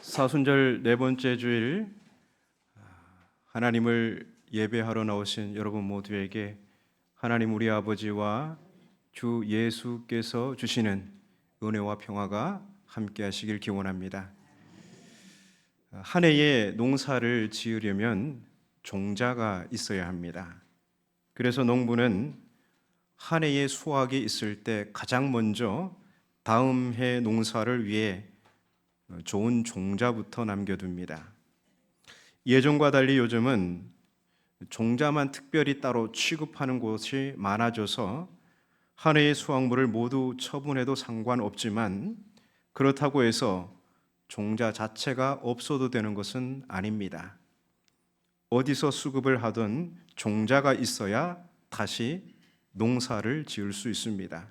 사순절 네 번째 주일 하나님을 예배하러 나오신 여러분 모두에게 하나님 우리 아버지와 주 예수께서 주시는 은혜와 평화가 함께 하시길 기원합니다. 한 해의 농사를 지으려면 종자가 있어야 합니다. 그래서 농부는 한 해의 수확이 있을 때 가장 먼저 다음 해 농사를 위해 좋은 종자부터 남겨둡니다. 예전과 달리 요즘은 종자만 특별히 따로 취급하는 곳이 많아져서 한 해의 수확물을 모두 처분해도 상관없지만 그렇다고 해서 종자 자체가 없어도 되는 것은 아닙니다. 어디서 수급을 하든 종자가 있어야 다시 농사를 지을 수 있습니다.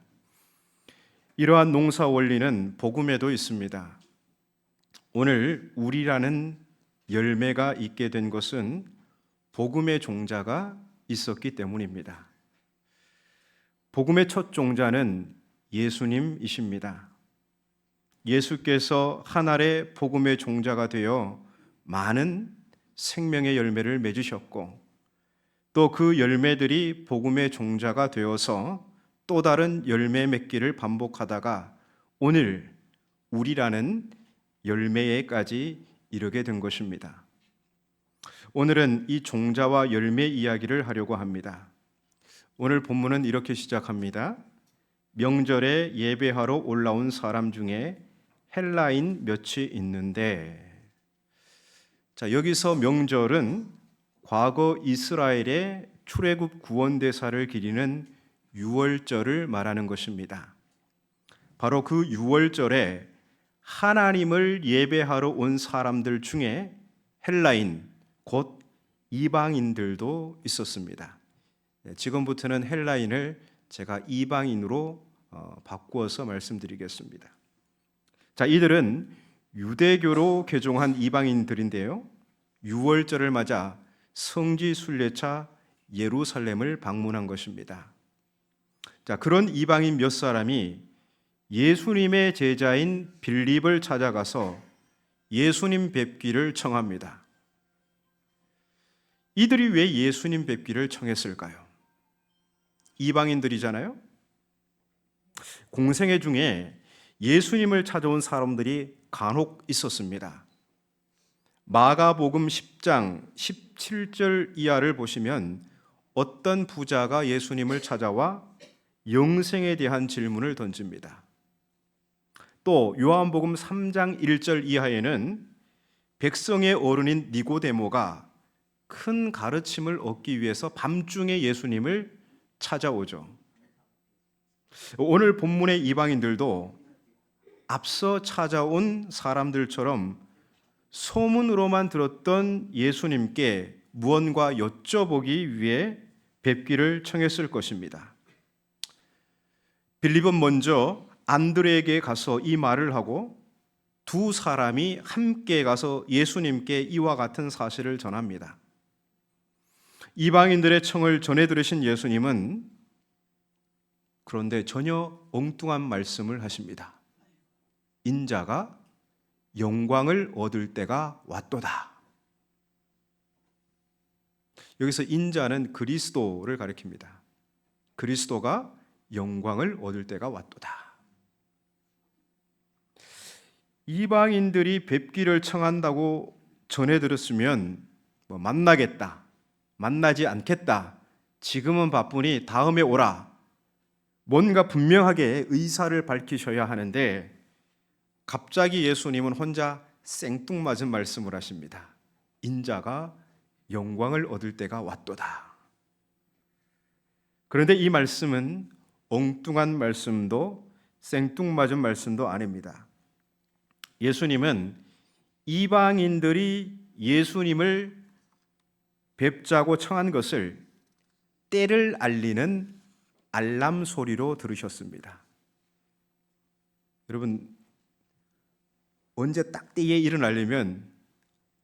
이러한 농사 원리는 복음에도 있습니다. 오늘 우리라는 열매가 있게 된 것은 복음의 종자가 있었기 때문입니다. 복음의 첫 종자는 예수님이십니다. 예수께서 한 알의 복음의 종자가 되어 많은 생명의 열매를 맺으셨고 또 그 열매들이 복음의 종자가 되어서 또 다른 열매 맺기를 반복하다가 오늘 우리라는 열매에까지 이르게 된 것입니다. 오늘은 이 종자와 열매 이야기를 하려고 합니다. 오늘 본문은 이렇게 시작합니다. 명절에 예배하러 올라온 사람 중에 헬라인 몇이 있는데, 여기서 명절은 과거 이스라엘의 출애굽 구원 대사를 기리는 유월절을 말하는 것입니다. 바로 그 유월절에 하나님을 예배하러 온 사람들 중에 헬라인, 곧 이방인들도 있었습니다. 지금부터는 헬라인을 제가 이방인으로 바꾸어서 말씀드리겠습니다. 이들은 유대교로 개종한 이방인들인데요. 유월절을 맞아 성지 순례차 예루살렘을 방문한 것입니다. 그런 이방인 몇 사람이 예수님의 제자인 빌립을 찾아가서 예수님 뵙기를 청합니다. 이들이 왜 예수님 뵙기를 청했을까요? 이방인들이잖아요. 공생애 중에 예수님을 찾아온 사람들이 간혹 있었습니다. 마가복음 10장 17절 이하를 보시면 어떤 부자가 예수님을 찾아와 영생에 대한 질문을 던집니다. 또 요한복음 3장 1절 이하에는 백성의 어른인 니고데모가 큰 가르침을 얻기 위해서 밤중에 예수님을 찾아오죠. 오늘 본문의 이방인들도 앞서 찾아온 사람들처럼 소문으로만 들었던 예수님께 무언가 여쭤보기 위해 뵙기를 청했을 것입니다. 빌립은 먼저 안드레에게 가서 이 말을 하고 두 사람이 함께 가서 예수님께 이와 같은 사실을 전합니다. 이방인들의 청을 전해 들으신 예수님은 그런데 전혀 엉뚱한 말씀을 하십니다. 인자가 영광을 얻을 때가 왔도다. 여기서 인자는 그리스도를 가리킵니다. 그리스도가 영광을 얻을 때가 왔도다. 이방인들이 뵙기를 청한다고 전해 들었으면 만나겠다, 만나지 않겠다, 지금은 바쁘니 다음에 오라, 뭔가 분명하게 의사를 밝히셔야 하는데 갑자기 예수님은 혼자 생뚱맞은 말씀을 하십니다. 인자가 영광을 얻을 때가 왔도다. 그런데 이 말씀은 엉뚱한 말씀도 생뚱맞은 말씀도 아닙니다. 예수님은 이방인들이 예수님을 뵙자고 청한 것을 때를 알리는 알람 소리로 들으셨습니다. 여러분, 언제 딱 때에 일어나려면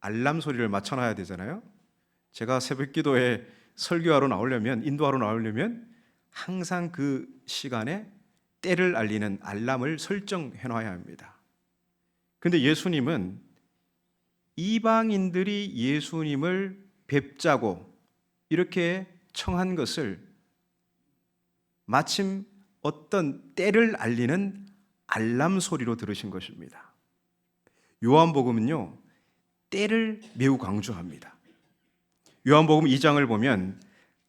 알람 소리를 맞춰놔야 되잖아요. 제가 새벽 기도에 설교하러 나오려면, 인도하러 나오려면 항상 그 시간에 때를 알리는 알람을 설정해 놔야 합니다. 근데 예수님은 이방인들이 예수님을 뵙자고 이렇게 청한 것을 마침 어떤 때를 알리는 알람 소리로 들으신 것입니다. 요한복음은요, 때를 매우 강조합니다. 요한복음 2장을 보면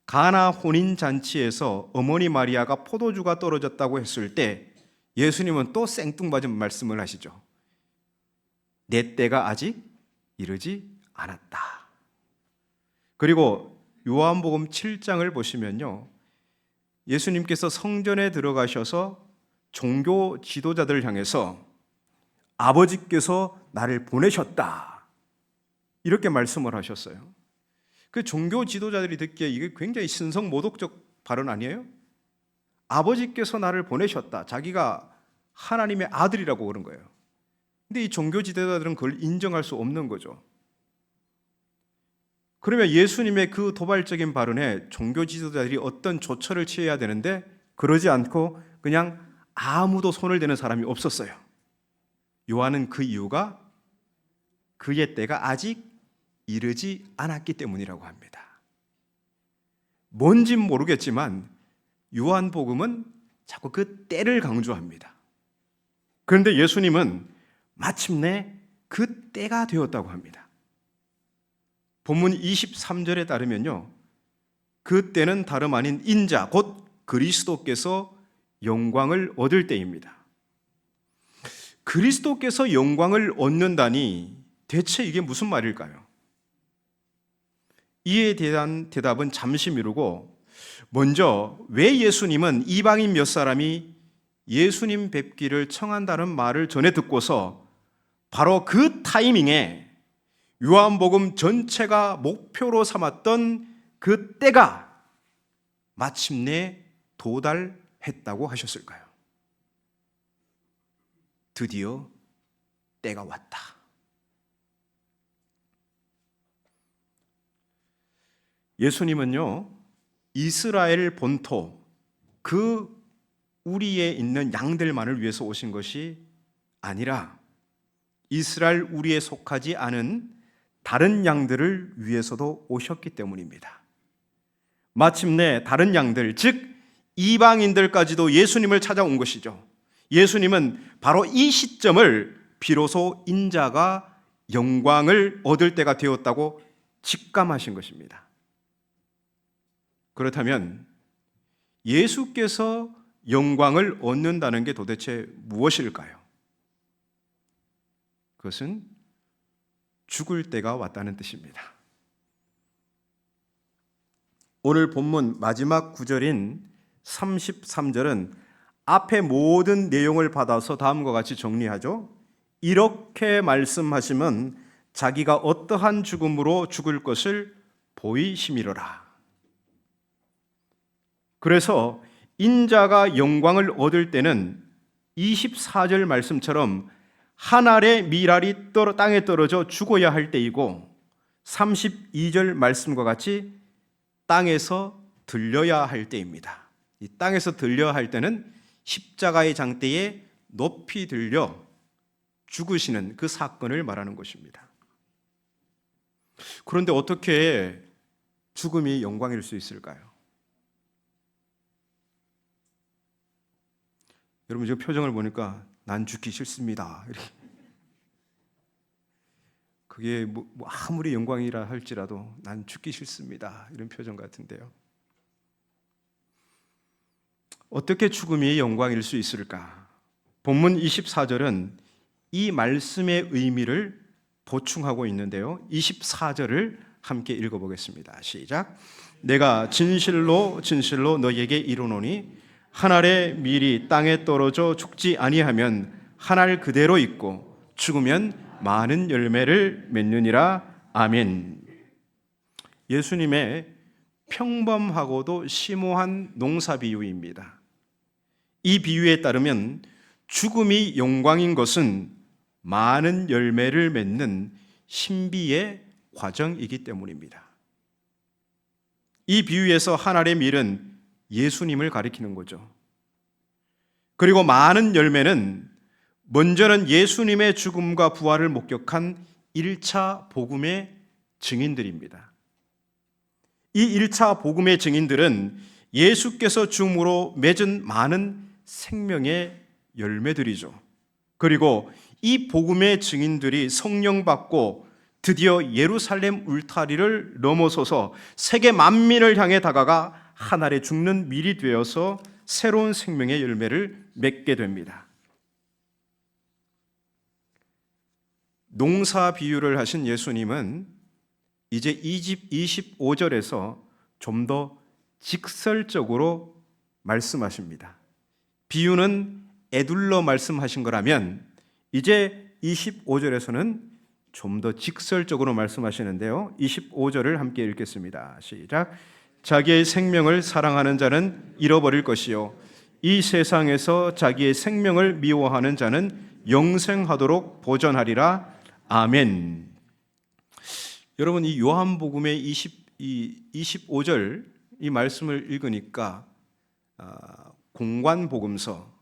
가나 혼인잔치에서 어머니 마리아가 포도주가 떨어졌다고 했을 때 예수님은 또 생뚱맞은 말씀을 하시죠. 내 때가 아직 이르지 않았다. 그리고 요한복음 7장을 보시면요, 예수님께서 성전에 들어가셔서 종교 지도자들을 향해서 아버지께서 나를 보내셨다 이렇게 말씀을 하셨어요. 그 종교 지도자들이 듣기에 이게 굉장히 신성모독적 발언 아니에요? 아버지께서 나를 보내셨다. 자기가 하나님의 아들이라고 그런 거예요. 근데 이 종교 지도자들은 그걸 인정할 수 없는 거죠. 그러면 예수님의 그 도발적인 발언에 종교 지도자들이 어떤 조처를 취해야 되는데 그러지 않고 그냥 아무도 손을 대는 사람이 없었어요. 요한은 그 이유가 그의 때가 아직 이르지 않았기 때문이라고 합니다. 뭔진 모르겠지만 요한복음은 자꾸 그 때를 강조합니다. 그런데 예수님은 마침내 그 때가 되었다고 합니다. 본문 23절에 따르면요, 그 때는 다름 아닌 인자 곧 그리스도께서 영광을 얻을 때입니다. 그리스도께서 영광을 얻는다니 대체 이게 무슨 말일까요? 이에 대한 대답은 잠시 미루고 먼저 왜 예수님은 이방인 몇 사람이 예수님 뵙기를 청한다는 말을 전해 듣고서 바로 그 타이밍에 요한복음 전체가 목표로 삼았던 그 때가 마침내 도달했다고 하셨을까요? 드디어 때가 왔다. 예수님은요, 이스라엘 본토 그 우리에 있는 양들만을 위해서 오신 것이 아니라 이스라엘 우리에 속하지 않은 다른 양들을 위해서도 오셨기 때문입니다. 마침내 다른 양들, 즉 이방인들까지도 예수님을 찾아온 것이죠. 예수님은 바로 이 시점을 비로소 인자가 영광을 얻을 때가 되었다고 직감하신 것입니다. 그렇다면 예수께서 영광을 얻는다는 게 도대체 무엇일까요? 그것은 죽을 때가 왔다는 뜻입니다. 오늘 본문 마지막 구절인 33절은 앞에 모든 내용을 받아서 다음과 같이 정리하죠. 이렇게 말씀하시면 자기가 어떠한 죽음으로 죽을 것을 보이심이로라. 그래서 인자가 영광을 얻을 때는 24절 말씀처럼 한 알의 밀알이 땅에 떨어져 죽어야 할 때이고 32절 말씀과 같이 땅에서 들려야 할 때입니다. 이 땅에서 들려야 할 때는 십자가의 장대에 높이 들려 죽으시는 그 사건을 말하는 것입니다. 그런데 어떻게 죽음이 영광일 수 있을까요? 여러분 지금 표정을 보니까 난 죽기 싫습니다. 그게 뭐 아무리 영광이라 할지라도 난 죽기 싫습니다. 이런 표정 같은데요. 어떻게 죽음이 영광일 수 있을까? 본문 24절은 이 말씀의 의미를 보충하고 있는데요. 24절을 함께 읽어보겠습니다. 시작. 내가 진실로 진실로 너희에게 이르노니 한 알의 밀이 땅에 떨어져 죽지 아니하면 한 알 그대로 있고 죽으면 많은 열매를 맺느니라. 아멘. 예수님의 평범하고도 심오한 농사 비유입니다. 이 비유에 따르면 죽음이 영광인 것은 많은 열매를 맺는 신비의 과정이기 때문입니다. 이 비유에서 한 알의 밀은 예수님을 가리키는 거죠. 그리고 많은 열매는 먼저는 예수님의 죽음과 부활을 목격한 1차 복음의 증인들입니다. 이 1차 복음의 증인들은 예수께서 죽음으로 맺은 많은 생명의 열매들이죠. 그리고 이 복음의 증인들이 성령 받고 드디어 예루살렘 울타리를 넘어서서 세계 만민을 향해 다가가 하늘에 죽는 밀이 되어서 새로운 생명의 열매를 맺게 됩니다. 농사 비유를 하신 예수님은 이제 25절에서 좀 더 직설적으로 말씀하십니다. 비유는 에둘러 말씀하신 거라면 이제 25절에서는 좀 더 직설적으로 말씀하시는데요. 25절을 함께 읽겠습니다. 시작. 자기의 생명을 사랑하는 자는 잃어버릴 것이요 이 세상에서 자기의 생명을 미워하는 자는 영생하도록 보존하리라. 아멘. 여러분, 이 요한복음의 25절 이 말씀을 읽으니까 공관복음서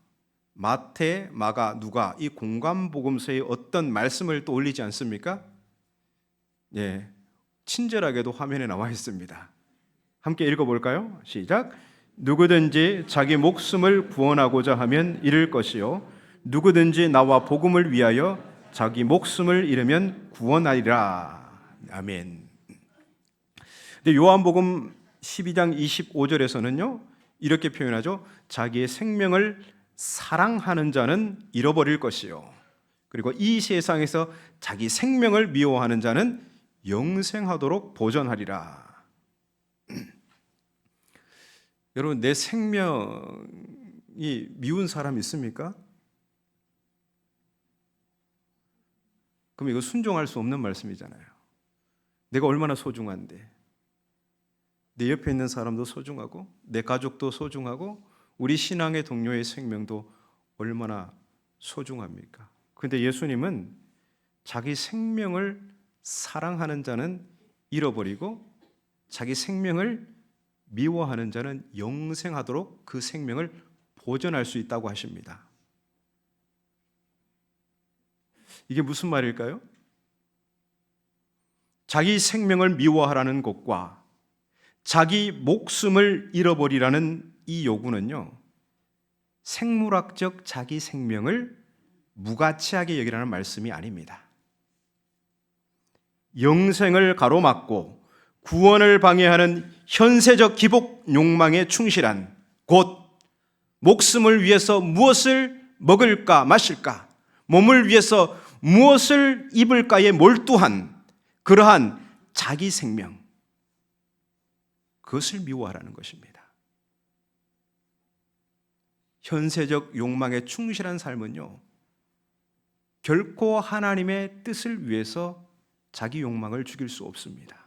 마태, 마가, 누가 이 공관복음서의 어떤 말씀을 떠올리지 않습니까? 예, 친절하게도 화면에 나와 있습니다. 함께 읽어볼까요? 시작. 누구든지 자기 목숨을 구원하고자 하면 잃을 것이요 누구든지 나와 복음을 위하여 자기 목숨을 잃으면 구원하리라. 아멘. 근데 요한복음 12장 25절에서는요 이렇게 표현하죠. 자기의 생명을 사랑하는 자는 잃어버릴 것이요 그리고 이 세상에서 자기 생명을 미워하는 자는 영생하도록 보존하리라. 여러분, 내 생명이 미운 사람 있습니까? 그럼 이거 순종할 수 없는 말씀이잖아요. 내가 얼마나 소중한데, 내 옆에 있는 사람도 소중하고 내 가족도 소중하고 우리 신앙의 동료의 생명도 얼마나 소중합니까? 그런데 예수님은 자기 생명을 사랑하는 자는 잃어버리고 자기 생명을 미워하는 자는 영생하도록 그 생명을 보존할 수 있다고 하십니다. 이게 무슨 말일까요? 자기 생명을 미워하라는 것과 자기 목숨을 잃어버리라는 이 요구는요, 생물학적 자기 생명을 무가치하게 여기라는 말씀이 아닙니다. 영생을 가로막고 구원을 방해하는 현세적 기복 욕망에 충실한, 곧 목숨을 위해서 무엇을 먹을까 마실까, 몸을 위해서 무엇을 입을까에 몰두한 그러한 자기 생명, 그것을 미워하라는 것입니다. 현세적 욕망에 충실한 삶은요, 결코 하나님의 뜻을 위해서 자기 욕망을 죽일 수 없습니다.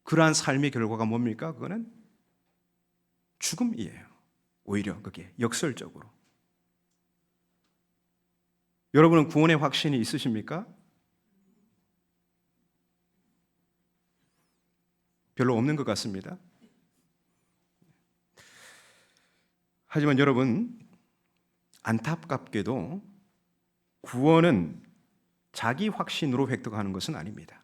그러한 삶의 결과가 뭡니까? 그거는 죽음이에요. 오히려 그게 역설적으로. 여러분은 구원의 확신이 있으십니까? 별로 없는 것 같습니다. 하지만 여러분, 안타깝게도 구원은 자기 확신으로 획득하는 것은 아닙니다.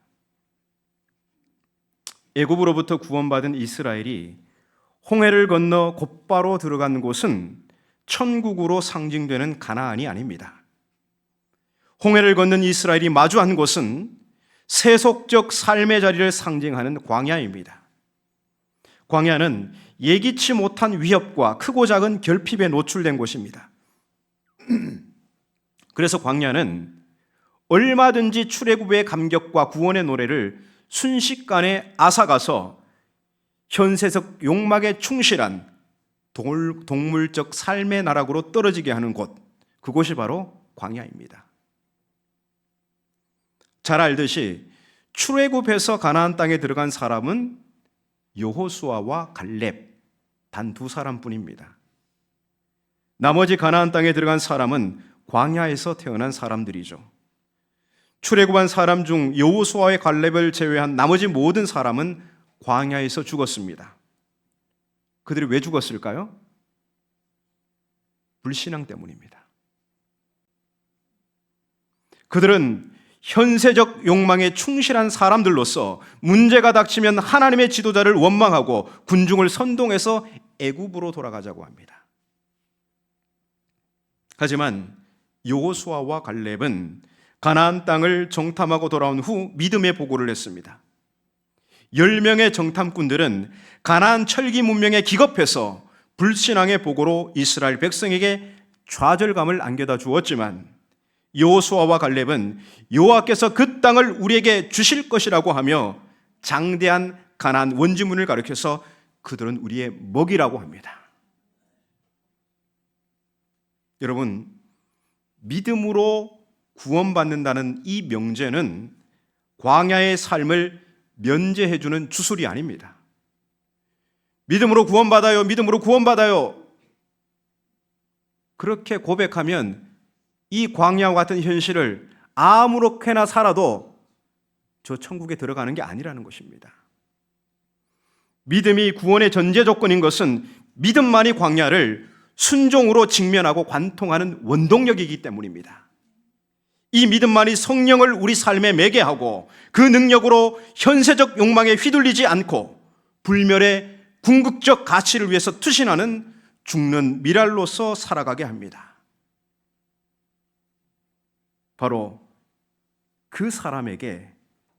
애굽으로부터 구원받은 이스라엘이 홍해를 건너 곧바로 들어간 곳은 천국으로 상징되는 가나안이 아닙니다. 홍해를 건넌 이스라엘이 마주한 곳은 세속적 삶의 자리를 상징하는 광야입니다. 광야는 예기치 못한 위협과 크고 작은 결핍에 노출된 곳입니다. 그래서 광야는 얼마든지 출애굽의 감격과 구원의 노래를 순식간에 앗아가서 현세적 욕망에 충실한 동물적 삶의 나락으로 떨어지게 하는 곳, 그곳이 바로 광야입니다. 잘 알듯이 출애굽해서 가나안 땅에 들어간 사람은 여호수아와 갈렙 단 두 사람뿐입니다. 나머지 가나안 땅에 들어간 사람은 광야에서 태어난 사람들이죠. 출애굽한 사람 중 여호수아와 갈렙을 제외한 나머지 모든 사람은 광야에서 죽었습니다. 그들이 왜 죽었을까요? 불신앙 때문입니다. 그들은 현세적 욕망에 충실한 사람들로서 문제가 닥치면 하나님의 지도자를 원망하고 군중을 선동해서 애굽으로 돌아가자고 합니다. 하지만 여호수아와 갈렙은 가나안 땅을 정탐하고 돌아온 후 믿음의 보고를 했습니다. 10명의 정탐꾼들은 가나안 철기 문명에 기겁해서 불신앙의 보고로 이스라엘 백성에게 좌절감을 안겨다 주었지만 여호수아와 갈렙은 여호와께서 그 땅을 우리에게 주실 것이라고 하며 장대한 가나안 원지문을 가리켜서 그들은 우리의 먹이라고 합니다. 여러분, 믿음으로 구원받는다는 이 명제는 광야의 삶을 면제해주는 주술이 아닙니다. 믿음으로 구원받아요, 믿음으로 구원받아요. 그렇게 고백하면 이 광야와 같은 현실을 아무렇게나 살아도 저 천국에 들어가는 게 아니라는 것입니다. 믿음이 구원의 전제 조건인 것은 믿음만이 광야를 순종으로 직면하고 관통하는 원동력이기 때문입니다. 이 믿음만이 성령을 우리 삶에 매개하고 그 능력으로 현세적 욕망에 휘둘리지 않고 불멸의 궁극적 가치를 위해서 투신하는 죽는 미랄로서 살아가게 합니다. 바로 그 사람에게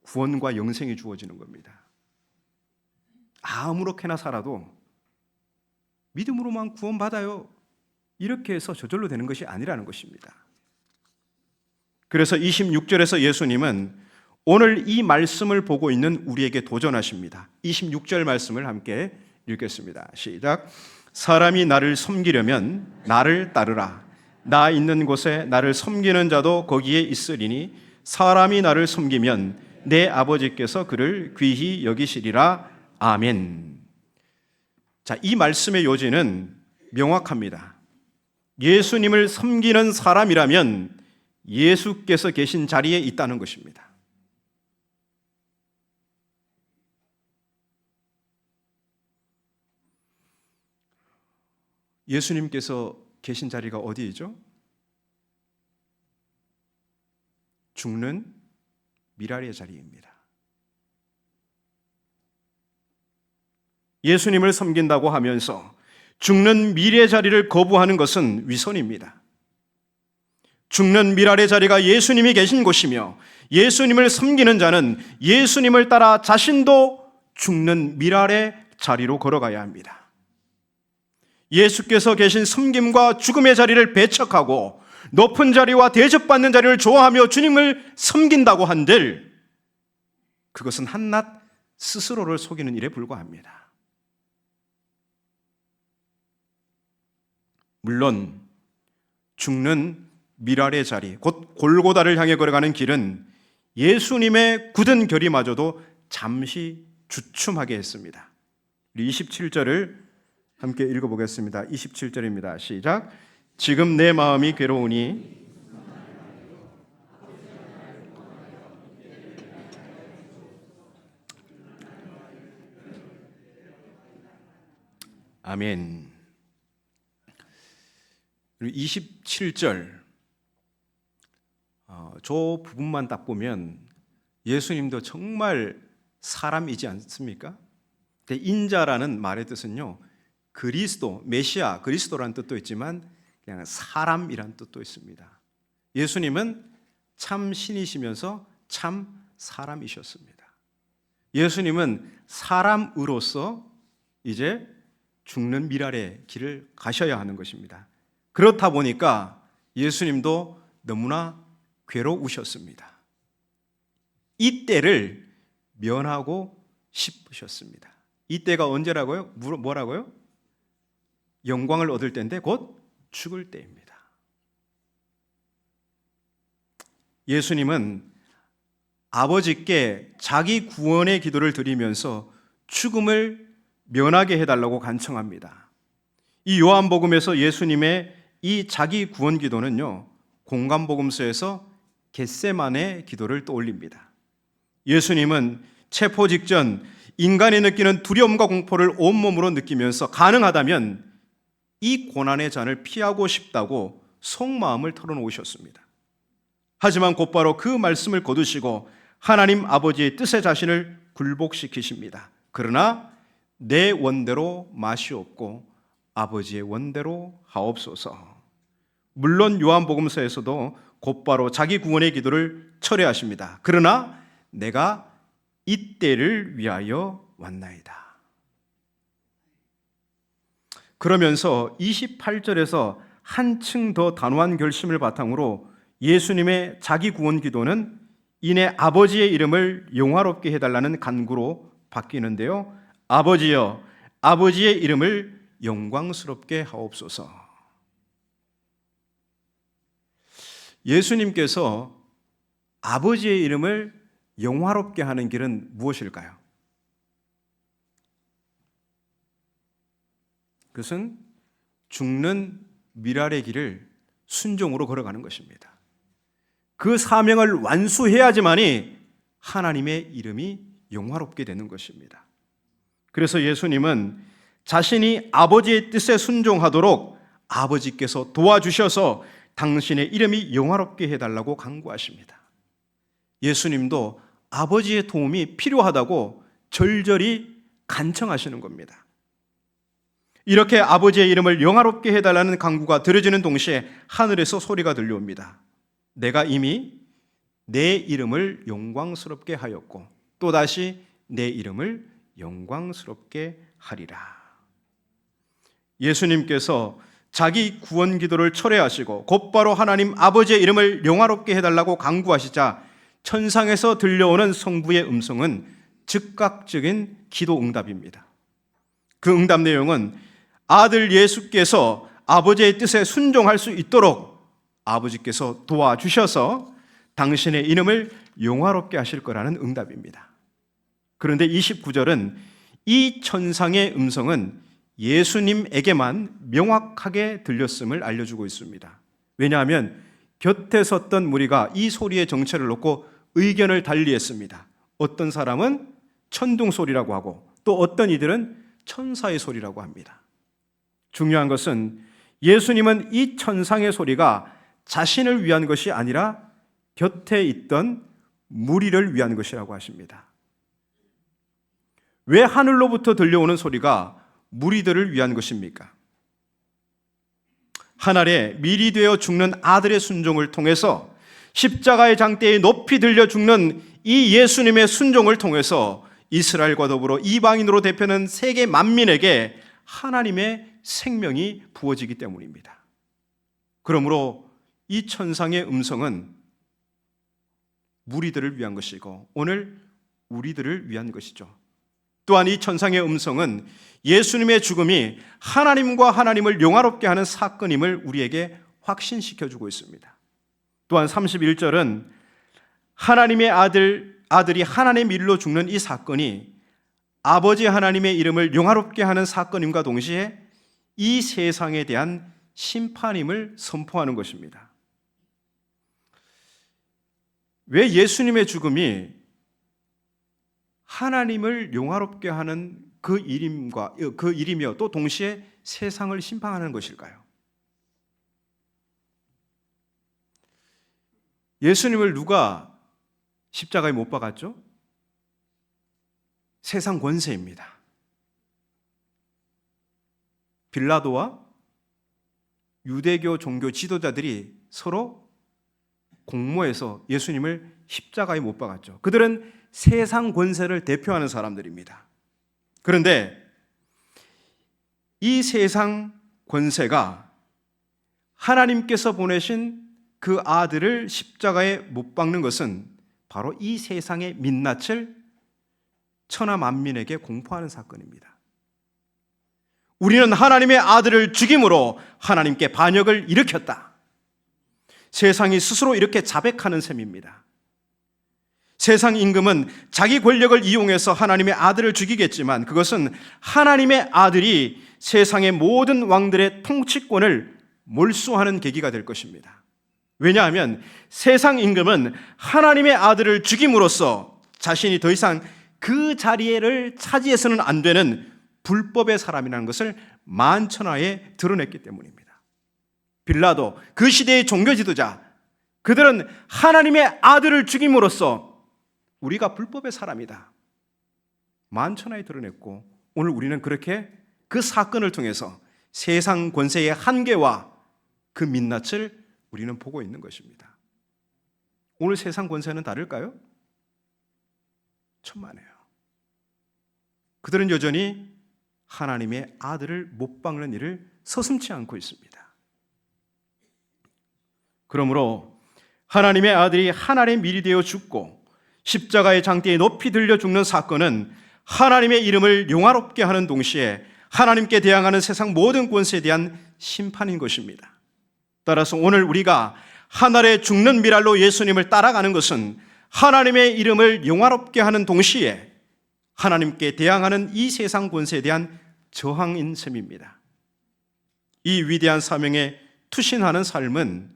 구원과 영생이 주어지는 겁니다. 아무렇게나 살아도 믿음으로만 구원받아요, 이렇게 해서 저절로 되는 것이 아니라는 것입니다. 그래서 26절에서 예수님은 오늘 이 말씀을 보고 있는 우리에게 도전하십니다. 26절 말씀을 함께 읽겠습니다. 시작. 사람이 나를 섬기려면 나를 따르라. 나 있는 곳에 나를 섬기는 자도 거기에 있으리니 사람이 나를 섬기면 내 아버지께서 그를 귀히 여기시리라. 아멘. 자, 이 말씀의 요지는 명확합니다. 예수님을 섬기는 사람이라면 예수께서 계신 자리에 있다는 것입니다. 예수님께서 계신 자리가 어디이죠? 죽는 미랄의 자리입니다. 예수님을 섬긴다고 하면서 죽는 미래의 자리를 거부하는 것은 위선입니다. 죽는 미랄의 자리가 예수님이 계신 곳이며 예수님을 섬기는 자는 예수님을 따라 자신도 죽는 미랄의 자리로 걸어가야 합니다. 예수께서 계신 섬김과 죽음의 자리를 배척하고 높은 자리와 대접받는 자리를 좋아하며 주님을 섬긴다고 한들 그것은 한낱 스스로를 속이는 일에 불과합니다. 물론 죽는 미랄의 자리, 곧 골고다를 향해 걸어가는 길은 예수님의 굳은 결의마저도 잠시 주춤하게 했습니다. 27절을 함께 읽어보겠습니다. 27절입니다. 시작. 지금 내 마음이 괴로우니 아멘. 27절 저 부분만 딱 보면 예수님도 정말 사람이지 않습니까? 인자라는 말의 뜻은요, 그리스도, 메시아, 그리스도라는 뜻도 있지만 그냥 사람이라는 뜻도 있습니다. 예수님은 참 신이시면서 참 사람이셨습니다. 예수님은 사람으로서 이제 죽는 미랄의 길을 가셔야 하는 것입니다. 그렇다 보니까 예수님도 너무나 괴로우셨습니다. 이 때를 면하고 싶으셨습니다. 이 때가 언제라고요? 뭐라고요? 영광을 얻을 때인데 곧 죽을 때입니다. 예수님은 아버지께 자기 구원의 기도를 드리면서 죽음을 면하게 해달라고 간청합니다. 이 요한복음에서 예수님의 이 자기 구원 기도는요, 공관복음서에서 겟세마네 기도를 떠올립니다. 예수님은 체포 직전 인간이 느끼는 두려움과 공포를 온몸으로 느끼면서 가능하다면 이 고난의 잔을 피하고 싶다고 속마음을 털어놓으셨습니다. 하지만 곧바로 그 말씀을 거두시고 하나님 아버지의 뜻에 자신을 굴복시키십니다. 그러나 내 원대로 마시옵고 아버지의 원대로 하옵소서. 물론 요한복음서에서도 곧바로 자기 구원의 기도를 철회하십니다. 그러나 내가 이때를 위하여 왔나이다. 그러면서 28절에서 한층 더 단호한 결심을 바탕으로 예수님의 자기 구원 기도는 이내 아버지의 이름을 영화롭게 해달라는 간구로 바뀌는데요. 아버지여, 아버지의 이름을 영광스럽게 하옵소서. 예수님께서 아버지의 이름을 영화롭게 하는 길은 무엇일까요? 그것은 죽는 미랄의 길을 순종으로 걸어가는 것입니다. 그 사명을 완수해야지만이 하나님의 이름이 영화롭게 되는 것입니다. 그래서 예수님은 자신이 아버지의 뜻에 순종하도록 아버지께서 도와주셔서 당신의 이름이 영화롭게 해달라고 간구하십니다. 예수님도 아버지의 도움이 필요하다고 절절히 간청하시는 겁니다. 이렇게 아버지의 이름을 영화롭게 해달라는 간구가 들어지는 동시에 하늘에서 소리가 들려옵니다. 내가 이미 내 이름을 영광스럽게 하였고 또다시 내 이름을 영광스럽게 하리라. 예수님께서 자기 구원 기도를 철회하시고 곧바로 하나님 아버지의 이름을 영화롭게 해달라고 간구하시자 천상에서 들려오는 성부의 음성은 즉각적인 기도 응답입니다. 그 응답 내용은 아들 예수께서 아버지의 뜻에 순종할 수 있도록 아버지께서 도와주셔서 당신의 이름을 영화롭게 하실 거라는 응답입니다. 그런데 29절은 이 천상의 음성은 예수님에게만 명확하게 들렸음을 알려주고 있습니다. 왜냐하면 곁에 섰던 무리가 이 소리의 정체를 놓고 의견을 달리했습니다. 어떤 사람은 천둥 소리라고 하고 또 어떤 이들은 천사의 소리라고 합니다. 중요한 것은 예수님은 이 천상의 소리가 자신을 위한 것이 아니라 곁에 있던 무리를 위한 것이라고 하십니다. 왜 하늘로부터 들려오는 소리가 무리들을 위한 것입니까? 하늘에 미리 되어 죽는 아들의 순종을 통해서 십자가의 장대에 높이 들려 죽는 이 예수님의 순종을 통해서 이스라엘과 더불어 이방인으로 대표하는 세계 만민에게 하나님의 생명이 부어지기 때문입니다. 그러므로 이 천상의 음성은 무리들을 위한 것이고 오늘 우리들을 위한 것이죠. 또한 이 천상의 음성은 예수님의 죽음이 하나님과 하나님을 영화롭게 하는 사건임을 우리에게 확신시켜주고 있습니다. 또한 31절은 하나님의 아들이 하나님의 일로 죽는 이 사건이 아버지 하나님의 이름을 영화롭게 하는 사건임과 동시에 이 세상에 대한 심판임을 선포하는 것입니다. 왜 예수님의 죽음이 하나님을 영화롭게 하는 그 일이며 또 동시에 세상을 심판하는 것일까요? 예수님을 누가 십자가에 못 박았죠? 세상 권세입니다. 빌라도와 유대교 종교 지도자들이 서로 공모해서 예수님을 십자가에 못 박았죠. 그들은 세상 권세를 대표하는 사람들입니다. 그런데 이 세상 권세가 하나님께서 보내신 그 아들을 십자가에 못 박는 것은 바로 이 세상의 민낯을 천하 만민에게 공포하는 사건입니다. 우리는 하나님의 아들을 죽임으로 하나님께 반역을 일으켰다. 세상이 스스로 이렇게 자백하는 셈입니다. 세상 임금은 자기 권력을 이용해서 하나님의 아들을 죽이겠지만 그것은 하나님의 아들이 세상의 모든 왕들의 통치권을 몰수하는 계기가 될 것입니다. 왜냐하면 세상 임금은 하나님의 아들을 죽임으로써 자신이 더 이상 그 자리를 차지해서는 안 되는 불법의 사람이라는 것을 만천하에 드러냈기 때문입니다. 빌라도, 그 시대의 종교 지도자, 그들은 하나님의 아들을 죽임으로써 우리가 불법의 사람이다, 만천하에 드러냈고, 오늘 우리는 그렇게 그 사건을 통해서 세상 권세의 한계와 그 민낯을 우리는 보고 있는 것입니다. 오늘 세상 권세는 다를까요? 천만에요. 그들은 여전히 하나님의 아들을 못 박는 일을 서슴지 않고 있습니다. 그러므로 하나님의 아들이 하나님의 밀이 되어 죽고 십자가의 장대에 높이 들려 죽는 사건은 하나님의 이름을 영화롭게 하는 동시에 하나님께 대항하는 세상 모든 권세에 대한 심판인 것입니다. 따라서 오늘 우리가 하늘에 죽는 미랄로 예수님을 따라가는 것은 하나님의 이름을 영화롭게 하는 동시에 하나님께 대항하는 이 세상 권세에 대한 저항인 셈입니다. 이 위대한 사명에 투신하는 삶은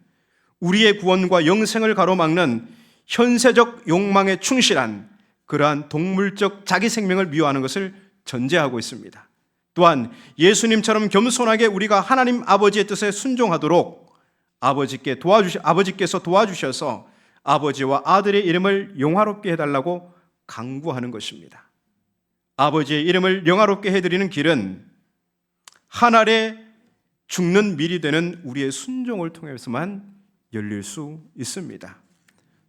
우리의 구원과 영생을 가로막는 현세적 욕망에 충실한 그러한 동물적 자기 생명을 미워하는 것을 전제하고 있습니다. 또한 예수님처럼 겸손하게 우리가 하나님 아버지의 뜻에 순종하도록 아버지께서 도와주셔서 아버지와 아들의 이름을 영화롭게 해달라고 강구하는 것입니다. 아버지의 이름을 영화롭게 해드리는 길은 하늘에 죽는 밀이 되는 우리의 순종을 통해서만 열릴 수 있습니다.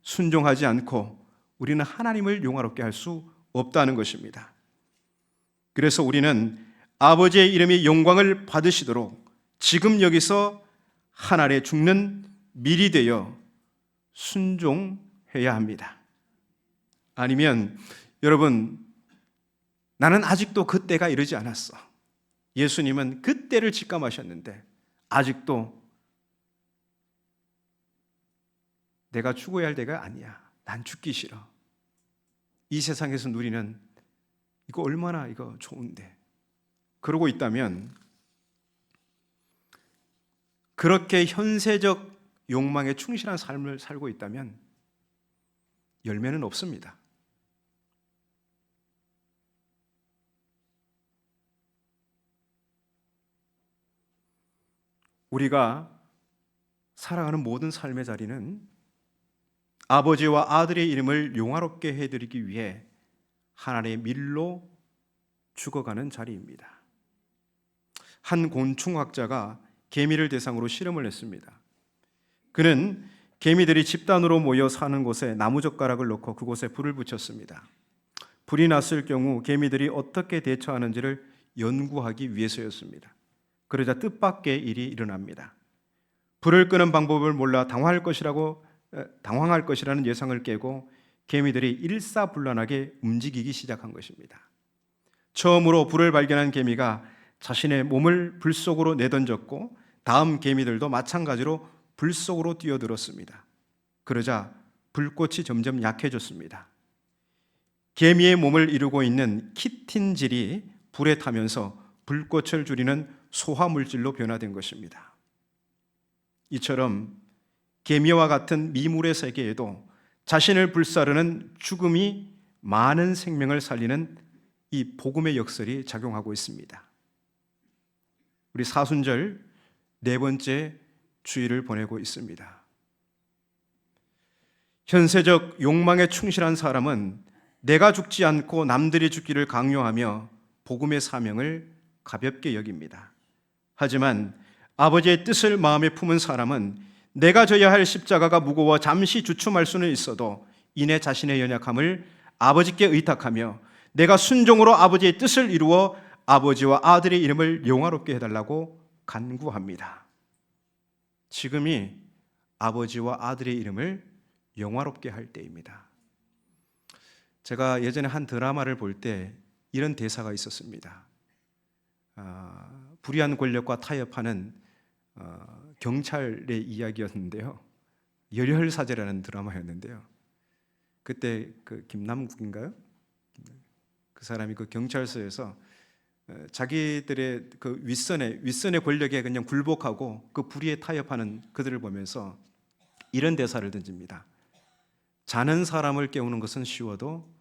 순종하지 않고 우리는 하나님을 영화롭게 할 수 없다는 것입니다. 그래서 우리는 아버지의 이름이 영광을 받으시도록 지금 여기서 하늘에 죽는 밀이 되어 순종해야 합니다. 아니면 여러분, 나는 아직도 그 때가 이르지 않았어. 예수님은 그 때를 직감하셨는데 아직도 내가 죽어야 할 때가 아니야. 난 죽기 싫어. 이 세상에서 누리는 이거 얼마나 이거 좋은데. 그러고 있다면, 그렇게 현세적 욕망에 충실한 삶을 살고 있다면 열매는 없습니다. 우리가 살아가는 모든 삶의 자리는 아버지와 아들의 이름을 영화롭게 해드리기 위해 하나님의 밀로 죽어가는 자리입니다. 한 곤충학자가 개미를 대상으로 실험을 했습니다. 그는 개미들이 집단으로 모여 사는 곳에 나무젓가락을 놓고 그곳에 불을 붙였습니다. 불이 났을 경우 개미들이 어떻게 대처하는지를 연구하기 위해서였습니다. 그러자 뜻밖의 일이 일어납니다. 불을 끄는 방법을 몰라 당황할 것이라는 예상을 깨고 개미들이 일사불란하게 움직이기 시작한 것입니다. 처음으로 불을 발견한 개미가 자신의 몸을 불 속으로 내던졌고 다음 개미들도 마찬가지로 불 속으로 뛰어들었습니다. 그러자 불꽃이 점점 약해졌습니다. 개미의 몸을 이루고 있는 키틴질이 불에 타면서 불꽃을 줄이는 소화물질로 변화된 것입니다. 이처럼 개미와 같은 미물의 세계에도 자신을 불사르는 죽음이 많은 생명을 살리는 이 복음의 역설이 작용하고 있습니다. 우리 사순절 네 번째 주일을 보내고 있습니다. 현세적 욕망에 충실한 사람은 내가 죽지 않고 남들이 죽기를 강요하며 복음의 사명을 가볍게 여깁니다. 하지만 아버지의 뜻을 마음에 품은 사람은 내가 져야 할 십자가가 무거워 잠시 주춤할 수는 있어도 이내 자신의 연약함을 아버지께 의탁하며 내가 순종으로 아버지의 뜻을 이루어 아버지와 아들의 이름을 영화롭게 해달라고 간구합니다. 지금이 아버지와 아들의 이름을 영화롭게 할 때입니다. 제가 예전에 한 드라마를 볼 때 이런 대사가 있었습니다. 불의한 권력과 타협하는 경찰의 이야기였는데요. 열혈사제라는 드라마였는데요. 그때 그 김남국인가요? 그 사람이 그 경찰서에서 자기들의 그 윗선의 권력에 그냥 굴복하고 그 불의에 타협하는 그들을 보면서 이런 대사를 던집니다. 자는 사람을 깨우는 것은 쉬워도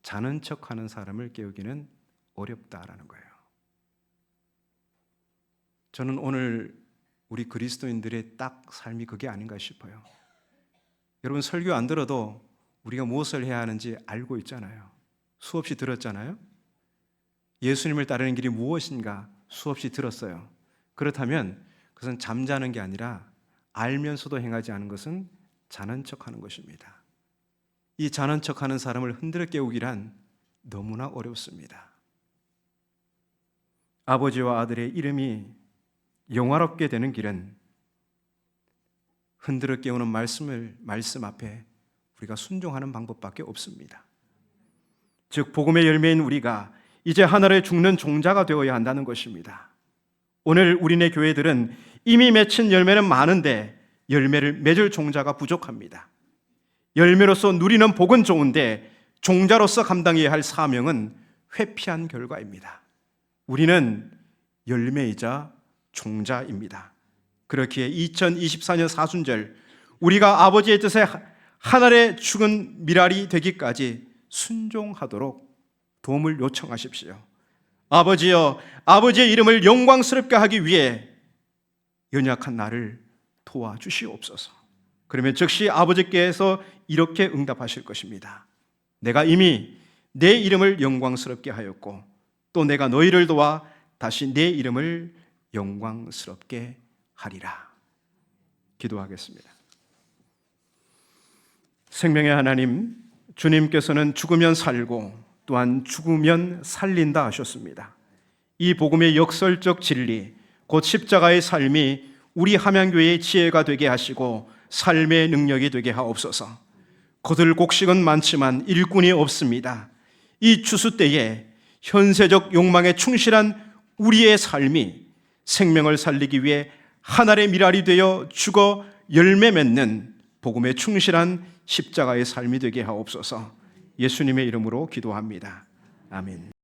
자는 척하는 사람을 깨우기는 어렵다라는 거예요. 저는 오늘 우리 그리스도인들의 딱 삶이 그게 아닌가 싶어요. 여러분 설교 안 들어도 우리가 무엇을 해야 하는지 알고 있잖아요. 수없이 들었잖아요. 예수님을 따르는 길이 무엇인가 수없이 들었어요. 그렇다면 그것은 잠자는 게 아니라 알면서도 행하지 않은 것은 자는 척하는 것입니다. 이 자는 척하는 사람을 흔들어 깨우기란 너무나 어렵습니다. 아버지와 아들의 이름이 영화롭게 되는 길은 흔들어 깨우는 말씀 앞에 우리가 순종하는 방법밖에 없습니다. 즉 복음의 열매인 우리가 이제 하늘에 죽는 종자가 되어야 한다는 것입니다. 오늘 우리네 교회들은 이미 맺힌 열매는 많은데 열매를 맺을 종자가 부족합니다. 열매로서 누리는 복은 좋은데 종자로서 감당해야 할 사명은 회피한 결과입니다. 우리는 열매이자 종자입니다. 그렇기에 2024년 사순절 우리가 아버지의 뜻에 하늘에 죽은 미랄이 되기까지 순종하도록 도움을 요청하십시오. 아버지여, 아버지의 이름을 영광스럽게 하기 위해 연약한 나를 도와주시옵소서. 그러면 즉시 아버지께서 이렇게 응답하실 것입니다. 내가 이미 내 이름을 영광스럽게 하였고 또 내가 너희를 도와 다시 내 이름을 영광스럽게 하리라. 기도하겠습니다. 생명의 하나님, 주님께서는 죽으면 살고 또한 죽으면 살린다 하셨습니다. 이 복음의 역설적 진리, 곧 십자가의 삶이 우리 함양교회의 지혜가 되게 하시고 삶의 능력이 되게 하옵소서. 거둘 곡식은 많지만 일꾼이 없습니다. 이 추수 때에 현세적 욕망에 충실한 우리의 삶이 생명을 살리기 위해 하늘의 미랄이 되어 죽어 열매 맺는 복음에 충실한 십자가의 삶이 되게 하옵소서. 예수님의 이름으로 기도합니다. 아멘.